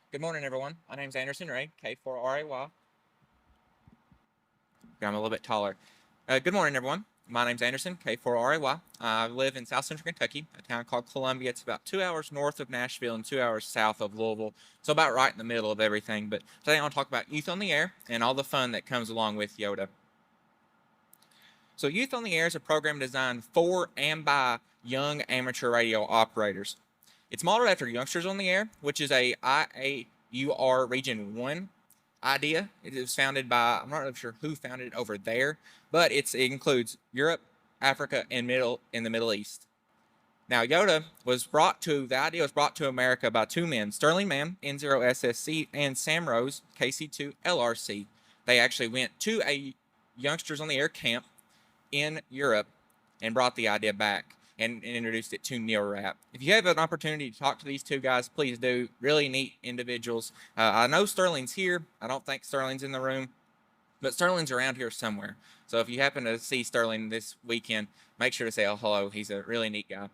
Good morning, everyone. My name's Anderson Ray, K4RAY. I'm a little bit taller. Good morning, everyone. My name's Anderson, K4RAY. I live in South Central Kentucky, a town called Columbia. It's about 2 hours north of Nashville and 2 hours south of Louisville, so about right in the middle of everything. But today I want to talk about Youth on the Air and all the fun that comes along with YOTA. So Youth on the Air is a program designed for and by young amateur radio operators. It's modeled after Youngsters on the Air, which is a IAUR Region 1 idea. It was founded by, I'm not really sure who founded it over there, but it includes Europe, Africa, and the Middle East. Now, YOTA the idea was brought to America by two men, Sterling Mann, N0SSC, and Sam Rose, KC2LRC. They actually went to a Youngsters on the Air camp in Europe and brought the idea back and introduced it to NeoRap. If you have an opportunity to talk to these two guys, please do. Really neat individuals. I know Sterling's here. I don't think Sterling's in the room, but Sterling's around here somewhere. So if you happen to see Sterling this weekend, make sure to say hello. He's a really neat guy.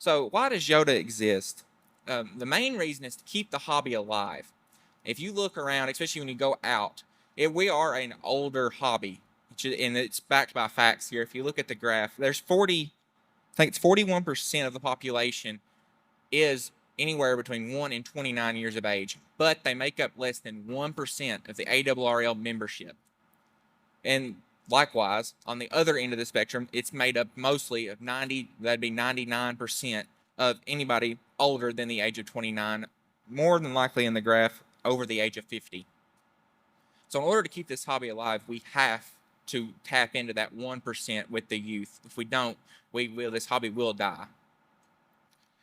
So why does YOTA exist? The main reason is to keep the hobby alive. If you look around, especially when you go out, we are an older hobby, and it's backed by facts here. If you look at the graph, there's 41% of the population is anywhere between 1 and 29 years of age, but they make up less than 1% of the ARRL membership. And likewise, on the other end of the spectrum, it's made up mostly of 99% of anybody older than the age of 29, more than likely in the graph over the age of 50. So in order to keep this hobby alive, we have to tap into that 1% with the youth. If we don't, this hobby will die.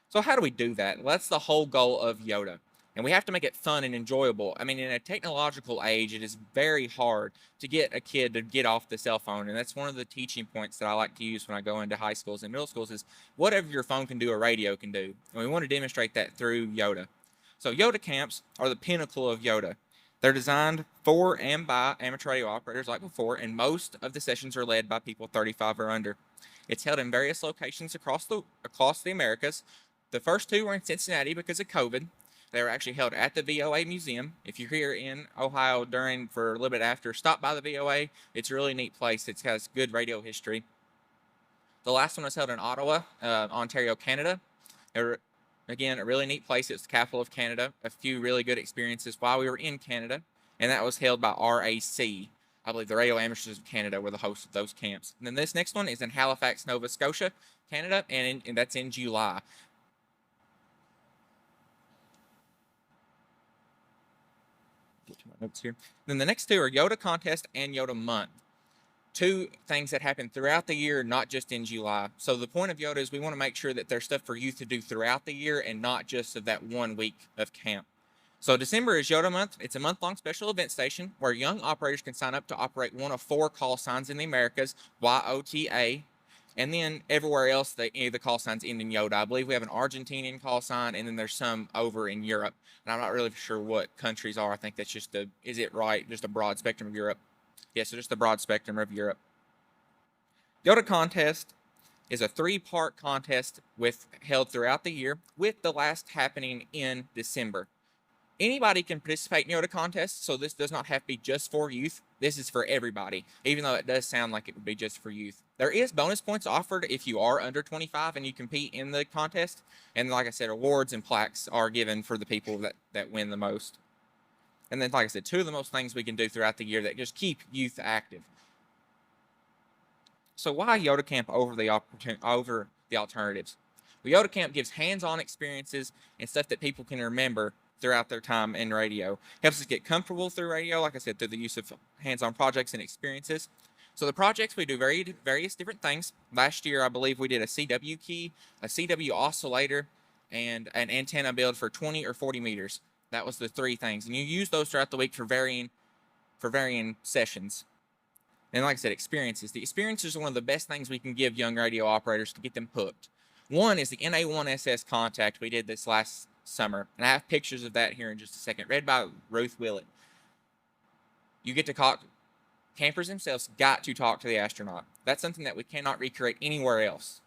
So how do we do that? Well, that's the whole goal of YOTA. And we have to make it fun and enjoyable. I mean, in a technological age, it is very hard to get a kid to get off the cell phone. And that's one of the teaching points that I like to use when I go into high schools and middle schools is whatever your phone can do, a radio can do. And we want to demonstrate that through YOTA. So YOTA camps are the pinnacle of YOTA. They're designed for and by amateur radio operators like before, and most of the sessions are led by people 35 or under. It's held in various locations across the Americas. The first two were in Cincinnati because of COVID. They were actually held at the VOA Museum. If you're here in Ohio for a little bit after, stop by the VOA. It's a really neat place. It has good radio history. The last one was held in Ottawa, Ontario, Canada. Again, a really neat place. It's the capital of Canada. A few really good experiences while we were in Canada, and that was held by RAC. I believe the Radio Amateurs of Canada were the hosts of those camps. And then this next one is in Halifax, Nova Scotia, Canada, and that's in July. Get to my notes here. Then the next two are YOTA Contest and YOTA Month. Two things that happen throughout the year, not just in July. So the point of YOTA is we want to make sure that there's stuff for youth to do throughout the year and not just of that 1 week of camp. So December is YOTA month. It's a month-long special event station where young operators can sign up to operate one of 4 call signs in the Americas, YOTA, and then everywhere else, any of the call signs end in YOTA. I believe we have an Argentinian call sign, and then there's some over in Europe. And I'm not really sure what countries are. I think that's just is it right? Just a broad spectrum of Europe. Yeah, so just the broad spectrum of Europe. YOTA Contest is a 3-part contest held throughout the year, with the last happening in December. Anybody can participate in YOTA contests, so this does not have to be just for youth. This is for everybody, even though it does sound like it would be just for youth. There is bonus points offered if you are under 25 and you compete in the contest. And like I said, awards and plaques are given for the people that win the most. And then, like I said, 2 of the most things we can do throughout the year that just keep youth active. So why YOTA Camp over the alternatives? Well, YOTA Camp gives hands-on experiences and stuff that people can remember throughout their time in radio. Helps us get comfortable through radio, like I said, through the use of hands-on projects and experiences. So the projects, we do various different things. Last year, I believe we did a CW key, a CW oscillator, and an antenna build for 20 or 40 meters. That was the 3 things. And you use those throughout the week for varying sessions. And like I said, experiences. The experiences are one of the best things we can give young radio operators to get them hooked. One is the NA1SS Contact we did this last summer. And I have pictures of that here in just a second, read by Ruth Willett. You get to talk, campers themselves got to talk to the astronaut. That's something that we cannot recreate anywhere else.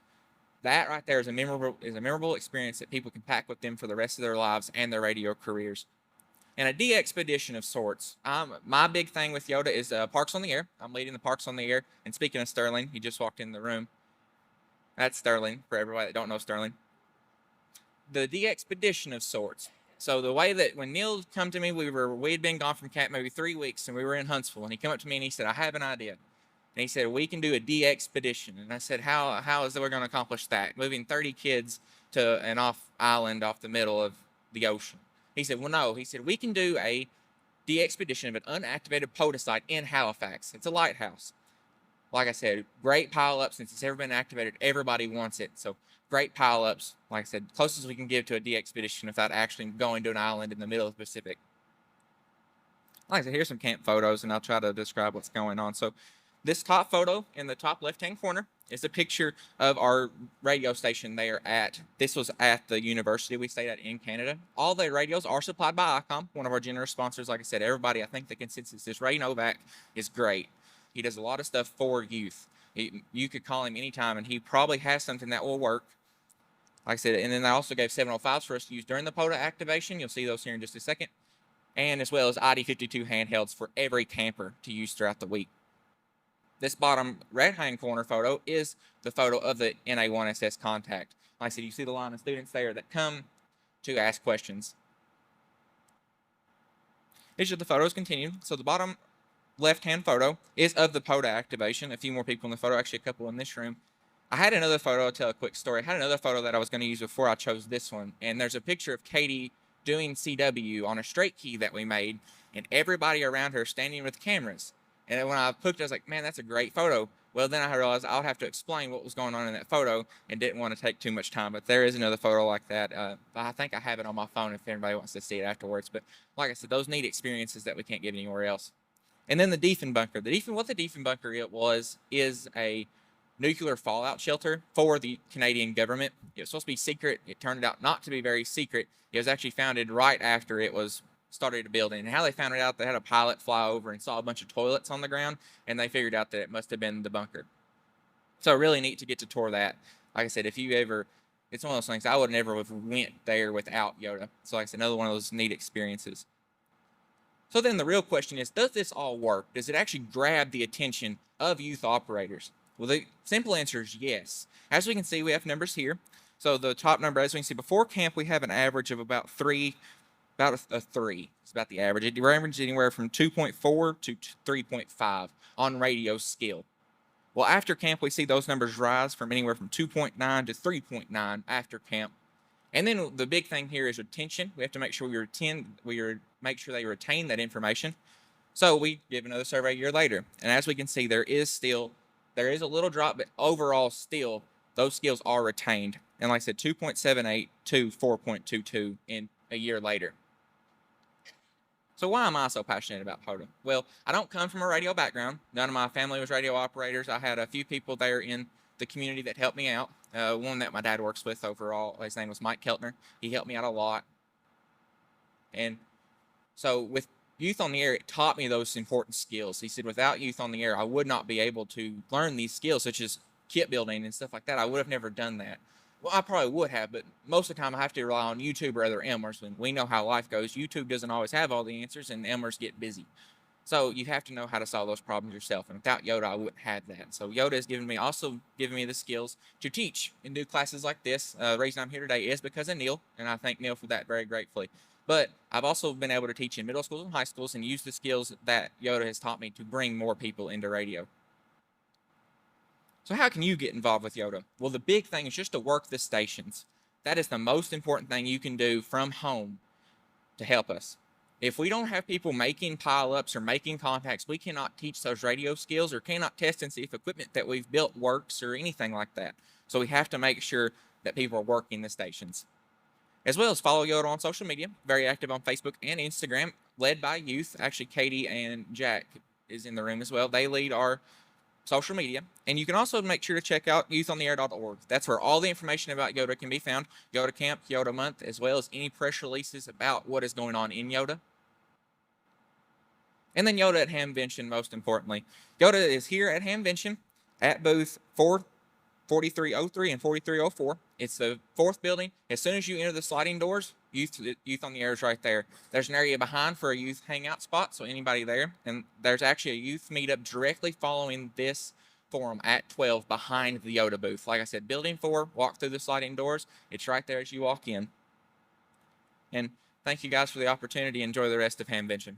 that right there is a memorable experience that people can pack with them for the rest of their lives and their radio careers. And a de-expedition of sorts. My big thing with YOTA is Parks on the Air. I'm leading the Parks on the Air. And speaking of Sterling, he just walked in the room. That's Sterling, for everybody that don't know Sterling. The de-expedition of sorts. So the way that when Neil come to me, we'd been gone from camp maybe 3 weeks, and we were in Huntsville, and he came up to me and he said, "I have an idea." And he said, "We can do a de-expedition." And I said, how is that we're going to accomplish that? Moving 30 kids to an island off the middle of the ocean. He said, "Well, no." He said, "We can do a de-expedition of an unactivated POTA site in Halifax. It's a lighthouse. Like I said, great pile-up since it's ever been activated. Everybody wants it. So great pile-ups. Like I said, closest we can give to a de-expedition without actually going to an island in the middle of the Pacific." Like I said, here's some camp photos, and I'll try to describe what's going on. So this top photo in the top left-hand corner is a picture of our radio station there this was at the university we stayed at in Canada. All the radios are supplied by ICOM, one of our generous sponsors. Like I said, everybody, I think the consensus is Ray Novak is great. He does a lot of stuff for youth. You could call him anytime, and he probably has something that will work. Like I said, and then I also gave 705s for us to use during the POTA activation. You'll see those here in just a second. And as well as ID52 handhelds for every camper to use throughout the week. This bottom right-hand corner photo is the photo of the NA1SS contact. Like I said, you see the line of students there that come to ask questions. These are the photos continued. So the bottom left-hand photo is of the POTA activation. A few more people in the photo, actually a couple in this room. I had another photo, I'll tell a quick story. I had another photo that I was going to use before I chose this one. And there's a picture of Katie doing CW on a straight key that we made, and everybody around her standing with cameras. And then when I looked, I was like, man, that's a great photo. Well, then I realized I would have to explain what was going on in that photo and didn't want to take too much time. But there is another photo like that. I think I have it on my phone if anybody wants to see it afterwards. But like I said, those neat experiences that we can't get anywhere else. And then the Defen bunker. What the Defen bunker is a nuclear fallout shelter for the Canadian government. It was supposed to be secret. It turned out not to be very secret. It was actually founded right after it was started building. And how they found it out, they had a pilot fly over and saw a bunch of toilets on the ground, and they figured out that it must have been the bunker. So really neat to get to tour that. Like I said, it's one of those things I would never have went there without YOTA. So like I said, another one of those neat experiences. So then the real question is, does this all work? Does it actually grab the attention of youth operators? Well, the simple answer is yes. As we can see, we have numbers here. So the top number, as we can see, before camp, we have an average of about a 3. It's about the average. It averages anywhere from 2.4 to 3.5 on radio skill. Well, after camp, we see those numbers rise from anywhere from 2.9 to 3.9 after camp. And then the big thing here is retention. We have to make sure make sure they retain that information. So we give another survey a year later, and as we can see, there is a little drop, but overall still those skills are retained. And like I said, 2.78 to 4.22 in a year later. So why am I so passionate about POTA? Well, I don't come from a radio background. None of my family was radio operators. I had a few people there in the community that helped me out. One that my dad works with overall, his name was Mike Keltner. He helped me out a lot. And so with Youth on the Air, it taught me those important skills. He said, without Youth on the Air, I would not be able to learn these skills, such as kit building and stuff like that. I would have never done that. Well, I probably would have, but most of the time I have to rely on YouTube or other Elmers. And we know how life goes. YouTube doesn't always have all the answers, and Elmers get busy. So you have to know how to solve those problems yourself. And without YOTA, I wouldn't have that. So YOTA has also given me the skills to teach and do classes like this. The reason I'm here today is because of Neil, and I thank Neil for that very gratefully. But I've also been able to teach in middle schools and high schools and use the skills that YOTA has taught me to bring more people into radio. So how can you get involved with YOTA? Well, the big thing is just to work the stations. That is the most important thing you can do from home to help us. If we don't have people making pile-ups or making contacts, we cannot teach those radio skills or cannot test and see if equipment that we've built works or anything like that. So we have to make sure that people are working the stations. As well as follow YOTA on social media, very active on Facebook and Instagram, led by youth. Actually, Katie and Jack is in the room as well. They lead our social media. And you can also make sure to check out youthontheair.org. That's where all the information about YOTA can be found. YOTA Camp, YOTA Month, as well as any press releases about what is going on in YOTA. And then YOTA at Hamvention, most importantly. YOTA is here at Hamvention at booth 4 4303 and 4304. It's the fourth building. As soon as you enter the sliding doors, youth on the air is right there. There's an area behind for a youth hangout spot, so anybody there. And there's actually a youth meetup directly following this forum at 12 behind the YOTA booth. Like I said, building 4, walk through the sliding doors. It's right there as you walk in. And thank you guys for the opportunity. Enjoy the rest of Hamvention.